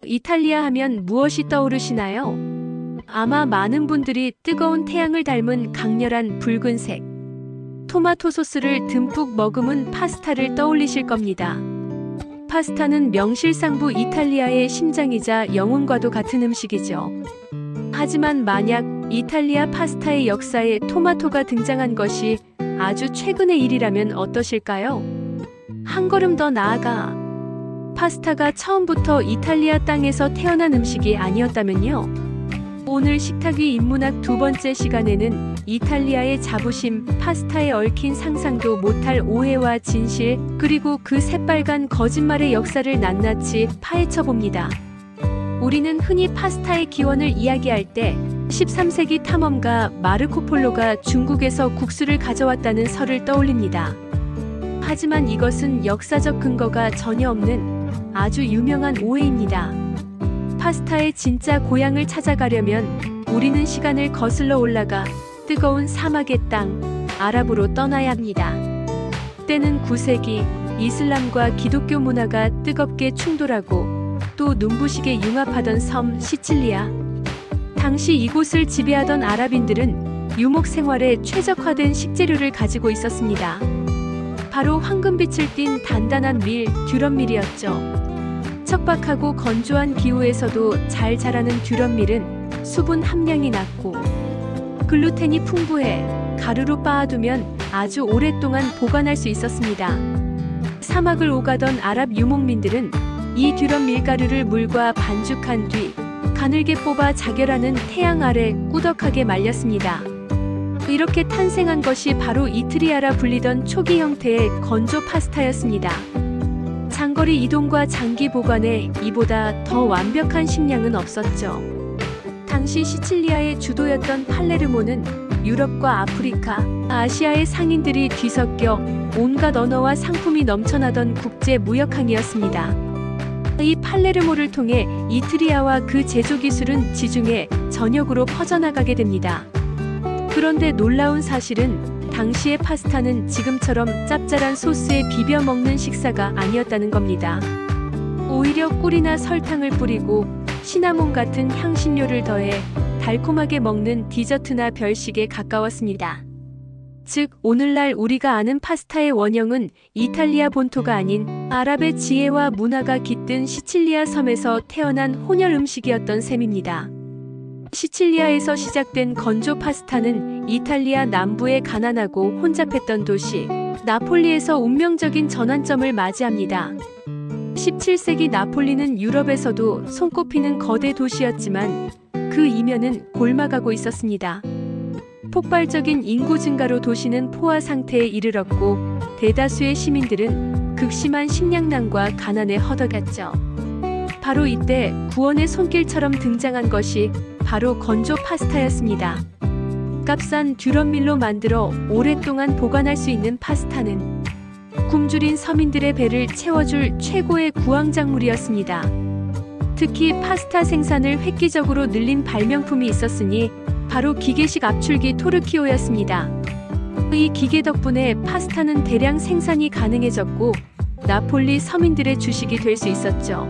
이탈리아 하면 무엇이 떠오르시나요? 아마 많은 분들이 뜨거운 태양을 닮은 강렬한 붉은색, 토마토 소스를 듬뿍 머금은 파스타를 떠올리실 겁니다. 파스타는 명실상부 이탈리아의 심장이자 영혼과도 같은 음식이죠. 하지만 만약 이탈리아 파스타의 역사에 토마토가 등장한 것이 아주 최근의 일이라면 어떠실까요? 한 걸음 더 나아가 파스타가 처음부터 이탈리아 땅에서 태어난 음식이 아니었다면요? 오늘 식탁 위 인문학 두 번째 시간에는 이탈리아의 자부심, 파스타에 얽힌 상상도 못할 오해와 진실, 그리고 그 새빨간 거짓말의 역사를 낱낱이 파헤쳐 봅니다. 우리는 흔히 파스타의 기원을 이야기할 때 13세기 탐험가 마르코 폴로가 중국에서 국수를 가져왔다는 설을 떠올립니다. 하지만 이것은 역사적 근거가 전혀 없는 아주 유명한 오해입니다. 파스타의 진짜 고향을 찾아가려면 우리는 시간을 거슬러 올라가 뜨거운 사막의 땅, 아랍으로 떠나야 합니다. 때는 9세기, 이슬람과 기독교 문화가 뜨겁게 충돌하고 또 눈부시게 융합하던 섬 시칠리아. 당시 이곳을 지배하던 아랍인들은 유목 생활에 최적화된 식재료를 가지고 있었습니다. 바로 황금빛을 띤 단단한 밀, 듀럼밀이었죠. 척박하고 건조한 기후에서도 잘 자라는 듀럼밀은 수분 함량이 낮고 글루텐이 풍부해 가루로 빻아두면 아주 오랫동안 보관할 수 있었습니다. 사막을 오가던 아랍 유목민들은 이 듀럼 밀가루를 물과 반죽한 뒤 가늘게 뽑아 자결하는 태양 아래 꾸덕하게 말렸습니다. 이렇게 탄생한 것이 바로 이트리아라 불리던 초기 형태의 건조 파스타였습니다. 장거리 이동과 장기 보관에 이보다 더 완벽한 식량은 없었죠. 당시 시칠리아의 주도였던 팔레르모는 유럽과 아프리카, 아시아의 상인들이 뒤섞여 온갖 언어와 상품이 넘쳐나던 국제 무역항이었습니다. 이 팔레르모를 통해 이트리아와 그 제조 기술은 지중해 전역으로 퍼져나가게 됩니다. 그런데 놀라운 사실은 당시의 파스타는 지금처럼 짭짤한 소스에 비벼 먹는 식사가 아니었다는 겁니다. 오히려 꿀이나 설탕을 뿌리고 시나몬 같은 향신료를 더해 달콤하게 먹는 디저트나 별식에 가까웠습니다. 즉, 오늘날 우리가 아는 파스타의 원형은 이탈리아 본토가 아닌 아랍의 지혜와 문화가 깃든 시칠리아 섬에서 태어난 혼혈 음식이었던 셈입니다. 시칠리아에서 시작된 건조 파스타는 이탈리아 남부의 가난하고 혼잡했던 도시 나폴리에서 운명적인 전환점을 맞이합니다. 17세기 나폴리는 유럽에서도 손꼽히는 거대 도시였지만 그 이면은 골마가고 있었습니다. 폭발적인 인구 증가로 도시는 포화 상태에 이르렀고 대다수의 시민들은 극심한 식량난과 가난에 허덕였죠. 바로 이때 구원의 손길처럼 등장한 것이 바로 건조 파스타였습니다. 값싼 듀럼밀로 만들어 오랫동안 보관할 수 있는 파스타는 굶주린 서민들의 배를 채워줄 최고의 구황작물이었습니다. 특히 파스타 생산을 획기적으로 늘린 발명품이 있었으니 바로 기계식 압출기 토르키오였습니다. 이 기계 덕분에 파스타는 대량 생산이 가능해졌고 나폴리 서민들의 주식이 될 수 있었죠.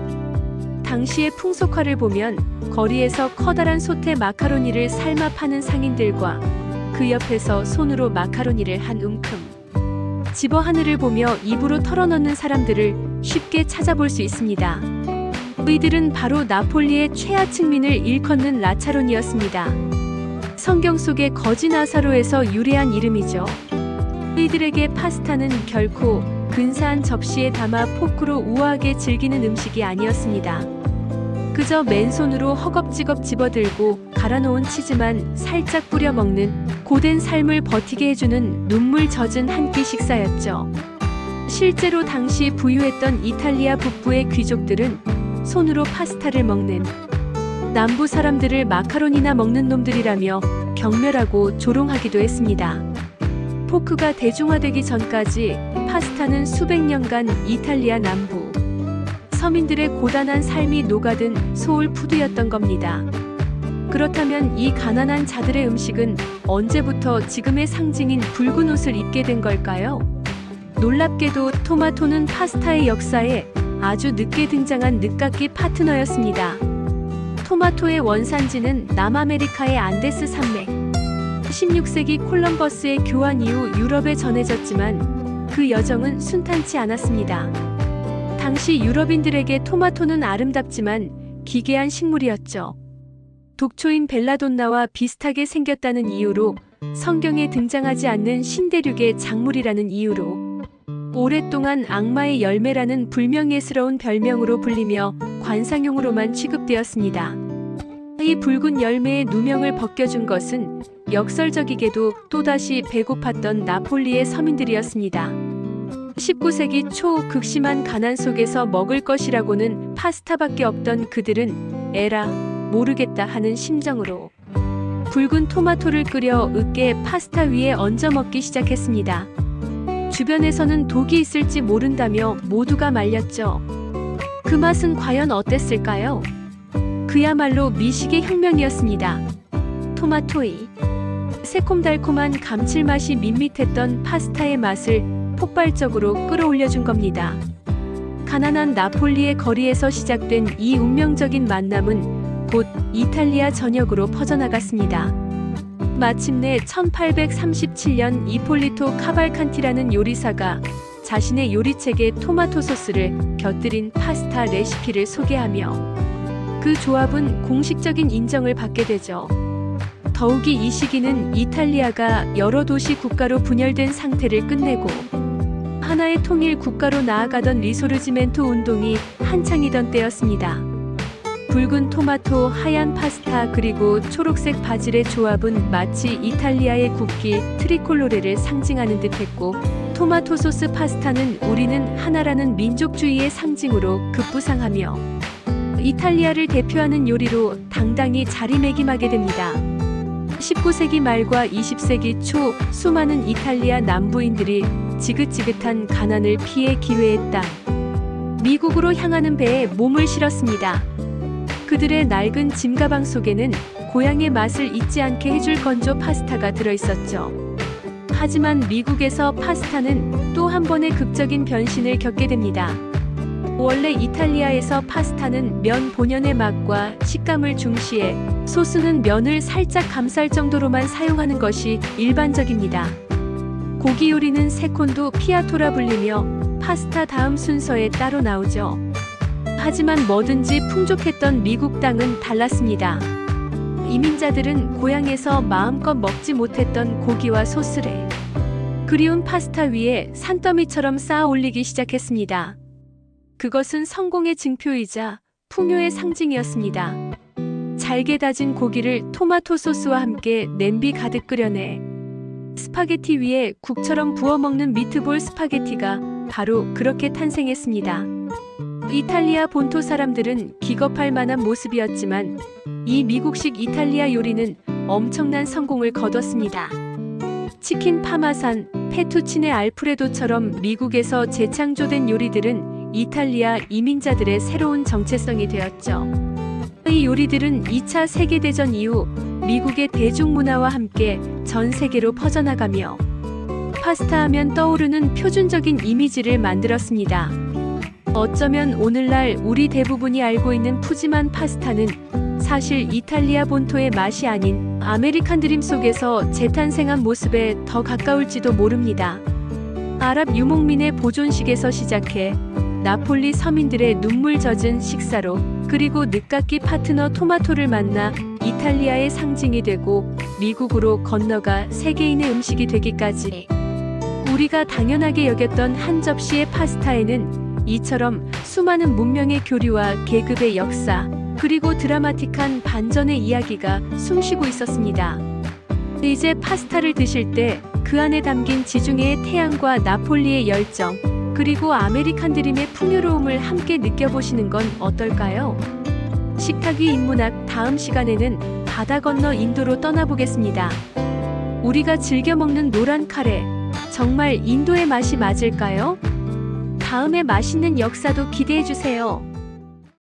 당시의 풍속화를 보면 거리에서 커다란 솥에 마카로니를 삶아 파는 상인들과 그 옆에서 손으로 마카로니를 한 움큼 집어 하늘을 보며 입으로 털어넣는 사람들을 쉽게 찾아볼 수 있습니다. 이들은 바로 나폴리의 최하층민을 일컫는 라차론이었습니다. 성경 속의 거지 나사로에서 유래한 이름이죠. 이들에게 파스타는 결코 근사한 접시에 담아 포크로 우아하게 즐기는 음식이 아니었습니다. 그저 맨손으로 허겁지겁 집어들고 갈아놓은 치즈만 살짝 뿌려 먹는 고된 삶을 버티게 해주는 눈물 젖은 한 끼 식사였죠. 실제로 당시 부유했던 이탈리아 북부의 귀족들은 손으로 파스타를 먹는 남부 사람들을 마카로니나 먹는 놈들이라며 경멸하고 조롱하기도 했습니다. 포크가 대중화되기 전까지 파스타는 수백 년간 이탈리아 남부 서민들의 고단한 삶이 녹아든 소울푸드였던 겁니다. 그렇다면 이 가난한 자들의 음식은 언제부터 지금의 상징인 붉은 옷을 입게 된 걸까요? 놀랍게도 토마토는 파스타의 역사에 아주 늦게 등장한 늦깎이 파트너였습니다. 토마토의 원산지는 남아메리카의 안데스 산맥. 16세기 콜럼버스의 교환 이후 유럽에 전해졌지만 그 여정은 순탄치 않았습니다. 당시 유럽인들에게 토마토는 아름답지만 기괴한 식물이었죠. 독초인 벨라돈나와 비슷하게 생겼다는 이유로, 성경에 등장하지 않는 신대륙의 작물이라는 이유로, 오랫동안 악마의 열매라는 불명예스러운 별명으로 불리며 관상용으로만 취급되었습니다. 이 붉은 열매의 누명을 벗겨준 것은 역설적이게도 또다시 배고팠던 나폴리의 서민들이었습니다. 19세기 초 극심한 가난 속에서 먹을 것이라고는 파스타밖에 없던 그들은 에라 모르겠다 하는 심정으로 붉은 토마토를 끓여 으깨 파스타 위에 얹어 먹기 시작했습니다. 주변에서는 독이 있을지 모른다며 모두가 말렸죠. 그 맛은 과연 어땠을까요? 그야말로 미식의 혁명이었습니다. 토마토이. 새콤달콤한 감칠맛이 밋밋했던 파스타의 맛을 폭발적으로 끌어올려준 겁니다. 가난한 나폴리의 거리에서 시작된 이 운명적인 만남은 곧 이탈리아 전역으로 퍼져나갔습니다. 마침내 1837년 이폴리토 카발칸티라는 요리사가 자신의 요리책에 토마토 소스를 곁들인 파스타 레시피를 소개하며 그 조합은 공식적인 인정을 받게 되죠. 더욱이 이 시기는 이탈리아가 여러 도시 국가로 분열된 상태를 끝내고 하나의 통일 국가로 나아가던 리소르지멘토 운동이 한창이던 때였습니다. 붉은 토마토, 하얀 파스타, 그리고 초록색 바질의 조합은 마치 이탈리아의 국기 트리콜로레를 상징하는 듯했고, 토마토 소스 파스타는 우리는 하나라는 민족주의의 상징으로 급부상하며 이탈리아를 대표하는 요리로 당당히 자리매김하게 됩니다. 19세기 말과 20세기 초 수많은 이탈리아 남부인들이 지긋지긋한 가난을 피해 기회의 땅, 미국으로 향하는 배에 몸을 실었습니다. 그들의 낡은 짐가방 속에는 고향의 맛을 잊지 않게 해줄 건조 파스타가 들어있었죠. 하지만 미국에서 파스타는 또 한 번의 극적인 변신을 겪게 됩니다. 원래 이탈리아에서 파스타는 면 본연의 맛과 식감을 중시해 소스는 면을 살짝 감쌀 정도로만 사용하는 것이 일반적입니다. 고기 요리는 세콘도 피아토라 불리며 파스타 다음 순서에 따로 나오죠. 하지만 뭐든지 풍족했던 미국 땅은 달랐습니다. 이민자들은 고향에서 마음껏 먹지 못했던 고기와 소스를 그리운 파스타 위에 산더미처럼 쌓아 올리기 시작했습니다. 그것은 성공의 증표이자 풍요의 상징이었습니다. 잘게 다진 고기를 토마토 소스와 함께 냄비 가득 끓여내 스파게티 위에 국처럼 부어 먹는 미트볼 스파게티가 바로 그렇게 탄생했습니다. 이탈리아 본토 사람들은 기겁할 만한 모습이었지만 이 미국식 이탈리아 요리는 엄청난 성공을 거뒀습니다. 치킨 파마산, 페투치네 알프레도처럼 미국에서 재창조된 요리들은 이탈리아 이민자들의 새로운 정체성이 되었죠. 이 요리들은 2차 세계대전 이후 미국의 대중문화와 함께 전 세계로 퍼져나가며 파스타 하면 떠오르는 표준적인 이미지를 만들었습니다. 어쩌면 오늘날 우리 대부분이 알고 있는 푸짐한 파스타는 사실 이탈리아 본토의 맛이 아닌 아메리칸 드림 속에서 재탄생한 모습에 더 가까울지도 모릅니다. 아랍 유목민의 보존식에서 시작해 나폴리 서민들의 눈물 젖은 식사로, 그리고 늦깎이 파트너 토마토를 만나 이탈리아의 상징이 되고 미국으로 건너가 세계인의 음식이 되기까지, 우리가 당연하게 여겼던 한 접시의 파스타에는 이처럼 수많은 문명의 교류와 계급의 역사, 그리고 드라마틱한 반전의 이야기가 숨쉬고 있었습니다. 이제 파스타를 드실 때 그 안에 담긴 지중해의 태양과 나폴리의 열정, 그리고 아메리칸 드림의 풍요로움을 함께 느껴보시는 건 어떨까요? 식탁 위 인문학, 다음 시간에는 바다 건너 인도로 떠나보겠습니다. 우리가 즐겨 먹는 노란 카레, 정말 인도의 맛이 맞을까요? 다음에 맛있는 역사도 기대해주세요.